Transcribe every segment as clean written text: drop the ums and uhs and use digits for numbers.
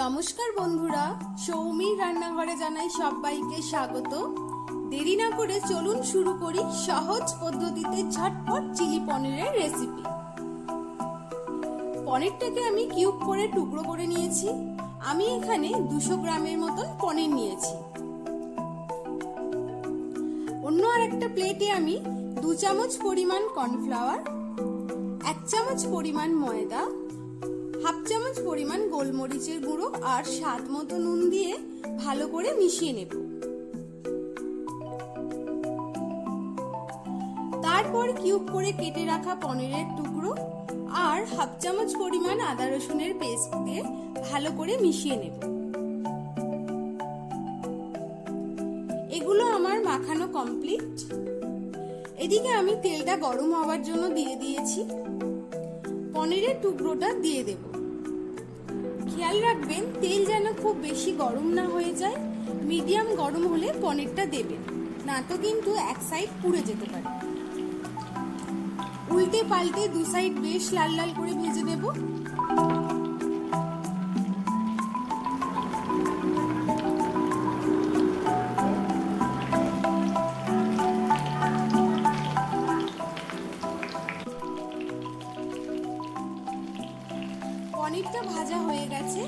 নমস্কার বন্ধুরা, সৌমির রান্নাঘরে জানাই সবাইকে স্বাগত। দেরি না করে চলুন শুরু করি সহজ পদ্ধতিতে ঝটপট চিলি পনিরের রেসিপি। পনিরটাকে আমি কিউব করে টুকরো করে নিয়েছি। আমি এখানে 200 গ্রামের মতন পনির নিয়েছি। অন্য আরেকটা প্লেটে আমি 2 চামচ পরিমাণ কর্নফ্লাওয়ার, 1 চামচ পরিমাণ ময়দা, হাফ চামচ পরিমাণ গোলমরিচের গুঁড়ো আর স্বাদ মতো নুন দিয়ে ভালো করে মিশিয়ে নেব। তারপর কিউব করে কেটে রাখা পনিরের টুকরো আর হাফ চামচ পরিমাণ আদা রসুনের পেস্ট দিয়ে ভালো করে মিশিয়ে নেব। এগুলো আমার মাখানো কমপ্লিট। এদিকে আমি তেলটা গরম হওয়ার জন্য দিয়ে দিয়েছি। পনিরের টুকরোটা দিয়ে দেব। খেয়াল রাখবেন তেল যেন খুব বেশি গরম না হয়ে যায়, মিডিয়াম গরম হলে পনিরটা দেবেন, না তো কিন্তু এক সাইড পুড়ে যেতে পারে। উল্টে পাল্টে 2 সাইড বেশ লাল লাল করে ভেজে নেব। পনিরটা ভাজা হয়ে গেছে।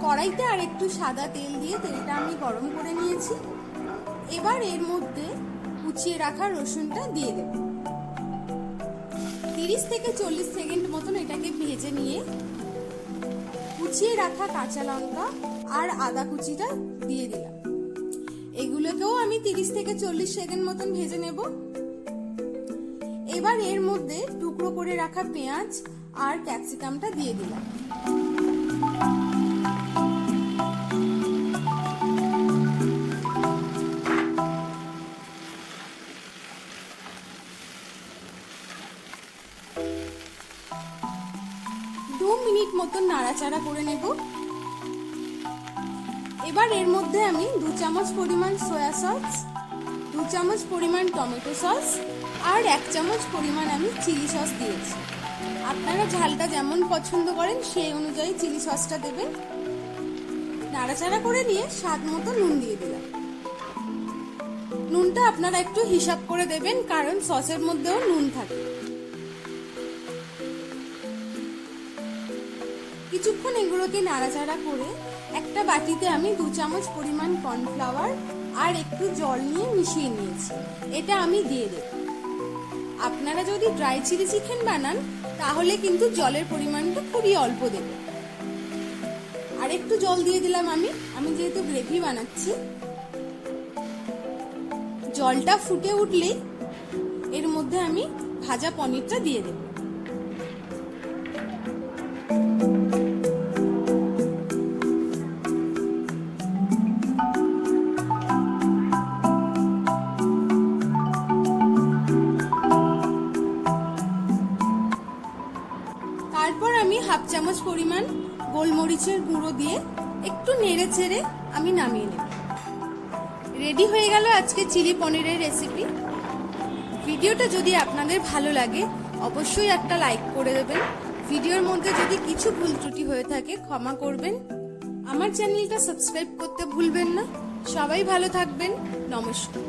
কড়াইতে আর একটু সাদা তেল দিয়ে তেলটা আমি গরম করে নিয়েছি। এবার এর মধ্যে কুচিয়ে রাখা রসুনটা দিয়ে দেব। 30 থেকে 40 সেকেন্ড মতন এটাকে ভেজে নিয়ে কুচিয়ে রাখা কাঁচা লঙ্কা আর আদা কুচিটা দিয়ে দিলাম। এগুলোকেও আমি 30 থেকে 40 সেকেন্ড মতন ভেজে নেব। এবার এর মধ্যে টুকরো করে রাখা পেঁয়াজ আর ক্যাপসিকামটা দিয়ে দিলাম। দু মিনিট মতন নাড়াচাড়া করে নেব। এবার এর মধ্যে আমি 2 চামচ পরিমাণ সয়া সস, 2 চামচ পরিমাণ টমেটো সস আর 1 চামচ পরিমাণ আমি চিলি সস দিয়েছি। আপনারা ঝালটা যেমন পছন্দ করেন সেই অনুযায়ী চিলি সসটা দেবেন। নাড়াচাড়া করে নিয়ে স্বাদ মতো নুন দিয়ে দিলাম। নুনটা আপনারা একটু হিসাব করে দেবেন, কারণ সসের মধ্যেও নুন থাকে। কিছুক্ষণ এগুলোকে নাড়াচাড়া করে একটা বাটিতে আমি 2 চামচ পরিমাণ কর্নফ্লাওয়ার আর একটু জল নিয়ে মিশিয়ে নিয়েছি। এটা আমি দিয়ে দেব। আপনারা যদি ড্রাই চিলি চিকেন বানান তাহলে কিন্তু জলের পরিমাণটা খুবই অল্প দেবেন। আর একটু জল দিয়ে দিলাম আমি যেহেতু গ্রেভি বানাচ্ছি। জলটা ফুটে উঠলেই এর মধ্যে আমি ভাজা পনিরটা দিয়ে দেব। তারপর আমি হাফ চামচ পরিমাণ গোলমরিচের গুঁড়ো দিয়ে একটু নেড়ে চেড়ে আমি নামিয়ে নেব। রেডি হয়ে গেল আজকে চিলি পনিরের রেসিপি। ভিডিওটা যদি আপনাদের ভালো লাগে অবশ্যই একটা লাইক করে দেবেন। ভিডিওর মধ্যে যদি কিছু ভুল ত্রুটি হয়ে থাকে ক্ষমা করবেন। আমার চ্যানেলটা সাবস্ক্রাইব করতে ভুলবেন না। সবাই ভালো থাকবেন। নমস্কার।